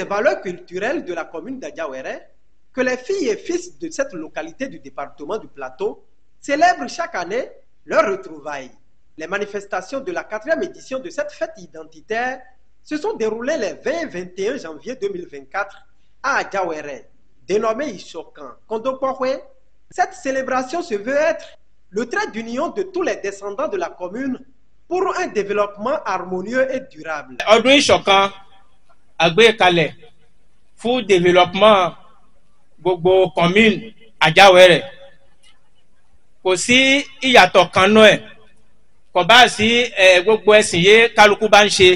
Valeurs culturelles de la commune d'Adiawéré que les filles et fils de cette localité du département du Plateau célèbrent chaque année leurs retrouvailles. Les manifestations de la 4e édition de cette fête identitaire se sont déroulées les 20 et 21 janvier 2024 à Adiawéré, dénommée Ishokan Kondokporwe. Cette célébration se veut être le trait d'union de tous les descendants de la commune pour un développement harmonieux et durable. Agbe kalẹ̀ fún développement gbogbo commune Adiawéré kò sí ìyàtọ̀ kan náà ẹ̀ kò bá sí gbogbo ẹ̀sìn yé kálukú bá ń ṣe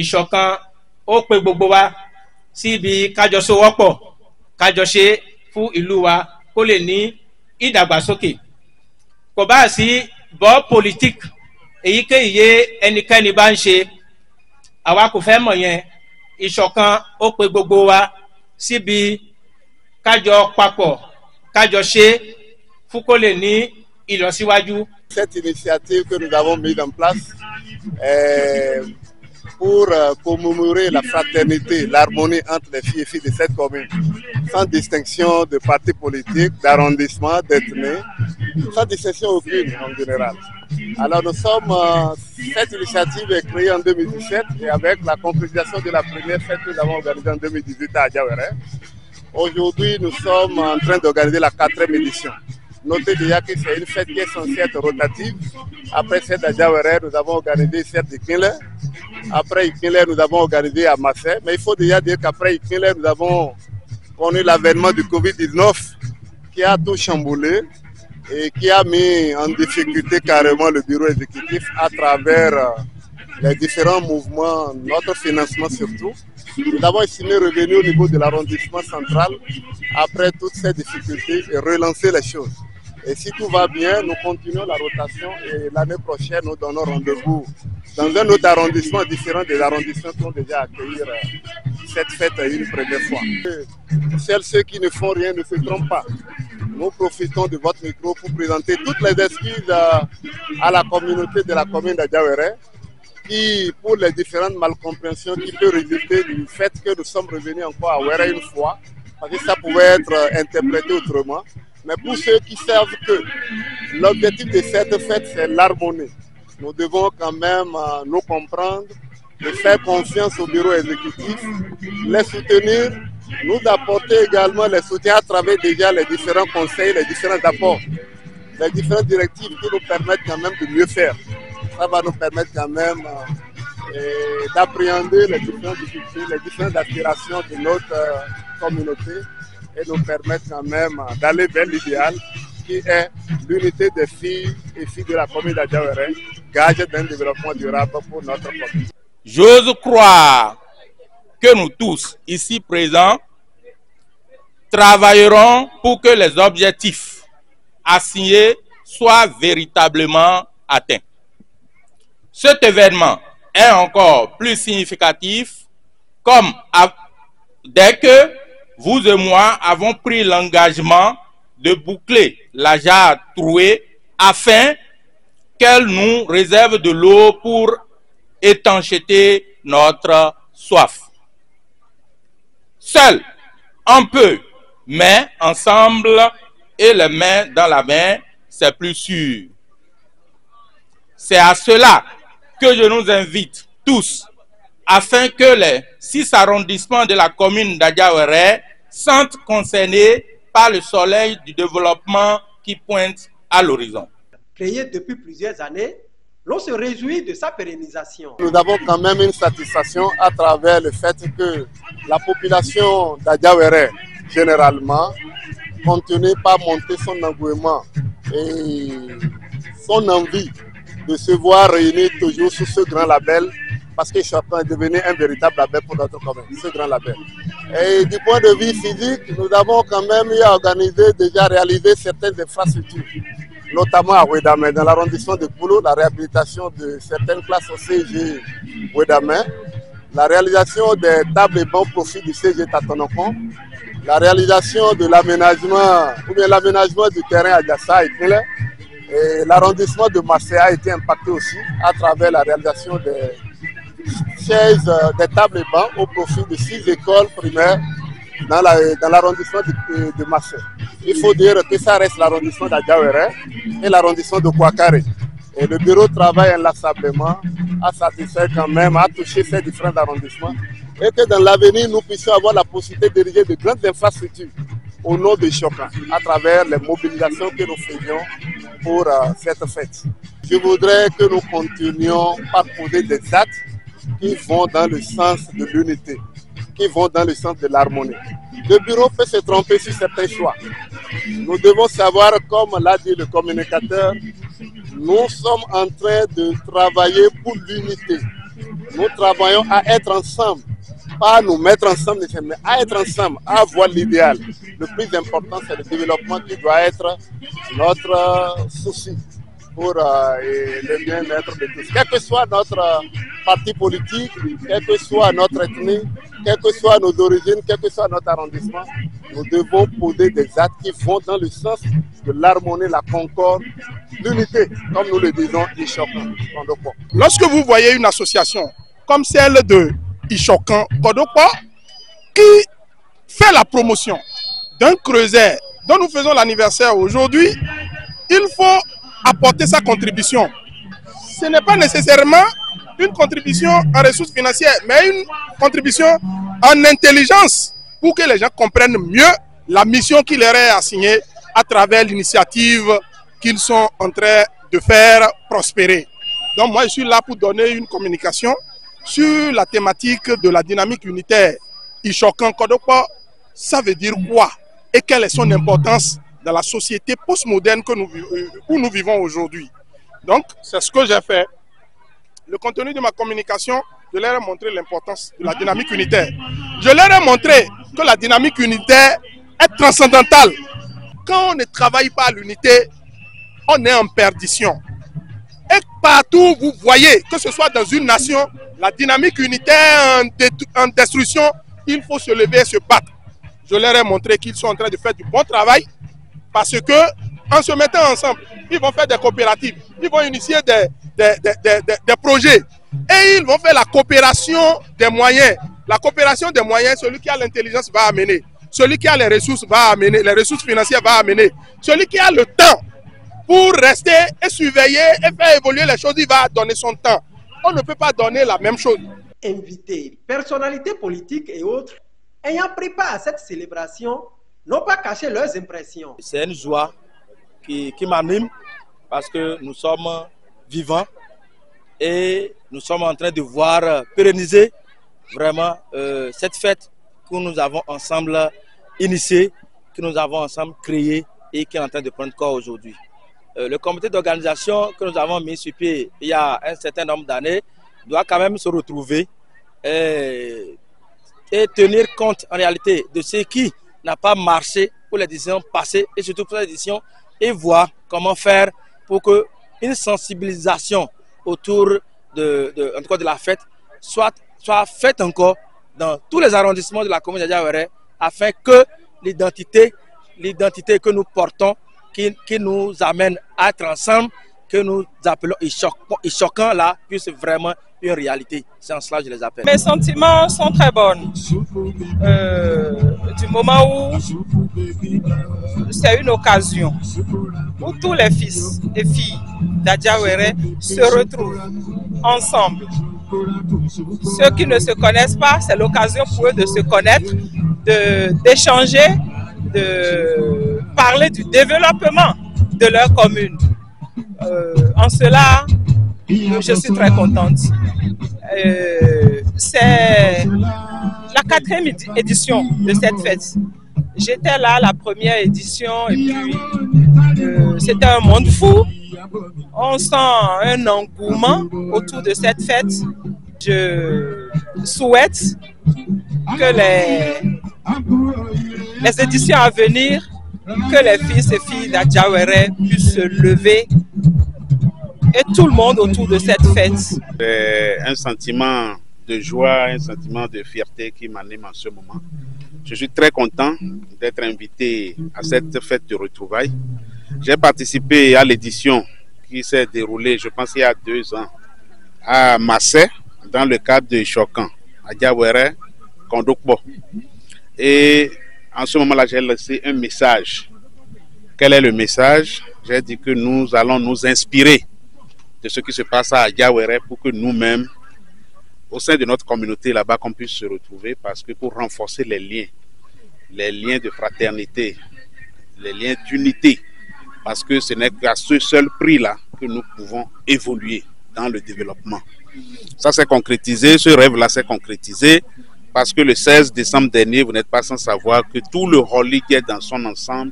ìṣọ̀kan ó pe gbogbo wa síbi kájọ sowọ́pọ̀ kájọ ṣe fún ìlú wa kó lè ní ìdàgbàsókè kò bá sí bọ́ politique èyíkéyìí yé ẹnikẹ́ni bá ń ṣe àwa kò fẹ́ mọ̀ yẹn. Ìṣọ̀kan ó pe gbogbo wa síbi kájọ papọ̀ kájọ ṣe fún kó lè ní ìlọsíwájú. Cette initiative que nous avons mise en place pour commémorer la fraternité, l'harmonie entre les filles et filles de cette commune, sans distinction de parti politique, d'arrondissement, d'ethnie, sans distinction aucune en général. Alors nous sommes, cette initiative est créée en 2017 et avec la concrétisation de la première fête que nous avons organisée en 2018 à Adiawéré. Aujourd'hui, nous sommes en train d'organiser la 4e édition. Notez déjà que c'est une fête qui est censée être rotative. Après celle d'Adiawéré, nous avons organisé celle de Ikinle. Après Ikinle, nous avons organisé à Massé. Mais il faut déjà dire qu'après Ikinle, nous avons connu l'avènement du Covid-19 qui a tout chamboulé et qui a mis en difficulté carrément le bureau exécutif à travers les différents mouvements, notre financement surtout. Nous avons estimé revenir au niveau de l'arrondissement central après toutes ces difficultés et relancer les choses. Et si tout va bien, nous continuons la rotation et l'année prochaine, nous donnons rendez-vous dans un autre arrondissement différent des arrondissements qui ont déjà accueilli cette fête une première fois. Ceux qui ne font rien ne se trompent pas. Nous profitons de votre micro pour présenter toutes les excuses à la communauté de la commune d'Adiawéré qui, pour les différentes malcompréhensions qui peuvent résulter du fait que nous sommes revenus encore à Ouéré une fois, parce que ça pouvait être interprété autrement. Mais pour ceux qui savent que l'objectif de cette fête, c'est l'harmonie, nous devons quand même nous comprendre et faire confiance au bureau exécutif, les soutenir, nous apporter également les soutiens à travers déjà les différents conseils, les différents apports, les différentes directives qui nous permettent quand même de mieux faire. Ça va nous permettre quand même d'appréhender les différentes difficultés, les différentes aspirations de notre communauté et nous permettre quand même d'aller vers l'idéal qui est l'unité des filles et filles de la commune d'Adiawéré, gage d'un développement durable pour notre commune. J'ose croire que nous tous, ici présents, travaillerons pour que les objectifs assignés soit véritablement atteint. Cet événement est encore plus significatif comme dès que vous et moi avons pris l'engagement de boucler la jarre trouée afin qu'elle nous réserve de l'eau pour étanchéter notre soif. Seul, on peut, mais ensemble et les mains dans la main, c'est plus sûr. C'est à cela que je nous invite tous, afin que les 6 arrondissements de la commune d'Adiawere sentent concernés par le soleil du développement qui pointe à l'horizon. Créé depuis plusieurs années, l'on se réjouit de sa pérennisation. Nous avons quand même une satisfaction à travers le fait que la population d'Adiawere, généralement, continue par monter son engouement et son envie de se voir réunir toujours sous ce grand label, parce que Chopin est devenu un véritable label pour notre commune, ce grand label. Et du point de vue physique, nous avons quand même eu à organiser, déjà réalisé certaines infrastructures, notamment à Ouédamé, dans l'arrondissement de Poulo, la réhabilitation de certaines classes au CG Ouédamé, la réalisation des tables et bancs profit du CG Tatonokon, la réalisation de l'aménagement, ou bien l'aménagement du terrain à Diassa et Kile, et l'arrondissement de Marseille a été impacté aussi à travers la réalisation des chaises, des tables et bancs au profit de 6 écoles primaires dans l'arrondissement de Marseille. Il faut dire que ça reste l'arrondissement d'Adiawere et l'arrondissement de Kouakare. Et le bureau travaille inlassablement à satisfaire quand même, à toucher ces différents arrondissements et que dans l'avenir, nous puissions avoir la possibilité de diriger de grandes infrastructures au nom de Chocan, à travers les mobilisations que nous faisions pour cette fête. Je voudrais que nous continuions par poser des actes qui vont dans le sens de l'unité, qui vont dans le sens de l'harmonie. Le bureau peut se tromper sur certains choix. Nous devons savoir, comme l'a dit le communicateur, nous sommes en train de travailler pour l'unité. Nous travaillons à être ensemble, pas à nous mettre ensemble, mais à être ensemble, à avoir l'idéal. Le plus important, c'est le développement qui doit être notre souci pour le bien-être de tous. Quel que soit notre parti politique, quelle que soit notre ethnie, quelles que soient nos origines, quel que soit notre arrondissement, nous devons poser des actes qui vont dans le sens de l'harmonie, la concorde, l'unité, comme nous le disons, Ishokan Kodokpo. Lorsque vous voyez une association comme celle de Ishokan Kodokpo qui fait la promotion d'un creuset dont nous faisons l'anniversaire aujourd'hui, il faut apporter sa contribution. Ce n'est pas nécessairement une contribution en ressources financières, mais une contribution en intelligence pour que les gens comprennent mieux la mission qui leur est assignée à travers l'initiative qu'ils sont en train de faire prospérer. Donc moi je suis là pour donner une communication sur la thématique de la dynamique unitaire. Ishokan Kodokpo, ça veut dire quoi et quelle est son importance dans la société postmoderne où nous vivons aujourd'hui. Donc c'est ce que j'ai fait. Le contenu de ma communication, je leur ai montré l'importance de la dynamique unitaire. Je leur ai montré que la dynamique unitaire est transcendantale. Quand on ne travaille pas à l'unité, on est en perdition. Et partout, vous voyez, que ce soit dans une nation, la dynamique unitaire en destruction, il faut se lever et se battre. Je leur ai montré qu'ils sont en train de faire du bon travail parce que, en se mettant ensemble, ils vont faire des coopératives, ils vont initier des projets et ils vont faire la coopération des moyens. La coopération des moyens, celui qui a l'intelligence va amener, celui qui a les ressources va amener, les ressources financières va amener, celui qui a le temps pour rester et surveiller et faire évoluer les choses, il va donner son temps. On ne peut pas donner la même chose. Invités, personnalités politiques et autres, ayant pris part à cette célébration, n'ont pas caché leurs impressions. C'est une joie qui m'anime parce que nous sommes vivants et nous sommes en train de voir pérenniser vraiment cette fête que nous avons ensemble initiée, que nous avons ensemble créée et qui est en train de prendre corps aujourd'hui. Le comité d'organisation que nous avons mis sur pied il y a un certain nombre d'années doit quand même se retrouver et tenir compte en réalité de ce qui n'a pas marché pour les décisions passées et surtout pour les décisions et voir comment faire pour que une sensibilisation autour en tout cas de la fête soit faite encore dans tous les arrondissements de la commune d'Adiawere, afin que l'identité que nous portons, qui nous amène à être ensemble, que nous appelons Ishokan là, puisse vraiment une réalité. C'est en cela que je les appelle. Mes sentiments sont très bons. Du moment où c'est une occasion où tous les fils et filles d'Adiawere se retrouvent ensemble. Ceux qui ne se connaissent pas, c'est l'occasion pour eux de se connaître, d'échanger, de parler du développement de leur commune. En cela, je suis très contente. C'est la 4e édition de cette fête. J'étais là la première édition et puis c'était un monde fou. On sent un engouement autour de cette fête. Je souhaite que les éditions à venir, que les fils et filles d'Adiawere puissent se lever et tout le monde autour de cette fête. C'est un sentiment de joie, un sentiment de fierté qui m'anime en ce moment. Je suis très content d'être invité à cette fête de retrouvailles. J'ai participé à l'édition qui s'est déroulée, je pense, il y a 2 ans, à Massé, dans le cadre de Chocan, à Adiawere, Kondokbo. Et en ce moment-là, j'ai laissé un message. Quel est le message? J'ai dit que nous allons nous inspirer de ce qui se passe à Adiawere pour que nous-mêmes, au sein de notre communauté là-bas, qu'on puisse se retrouver, parce que pour renforcer les liens de fraternité, les liens d'unité, parce que ce n'est qu'à ce seul prix-là que nous pouvons évoluer dans le développement. Ça s'est concrétisé, ce rêve-là s'est concrétisé, parce que le 16 décembre dernier, vous n'êtes pas sans savoir que tout le Holi qui est dans son ensemble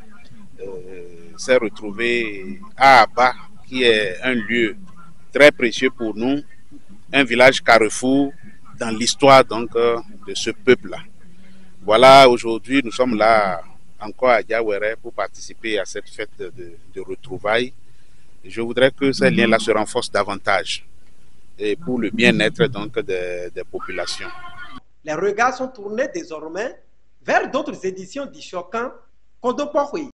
s'est retrouvé à Aba, qui est un lieu très précieux pour nous, un village carrefour dans l'histoire donc de ce peuple-là. Voilà, aujourd'hui nous sommes là encore à Adiawere pour participer à cette fête de retrouvailles. Et je voudrais que ces liens-là se renforcent davantage et pour le bien-être donc des populations. Les regards sont tournés désormais vers d'autres éditions d'Ishokan Kondokpo.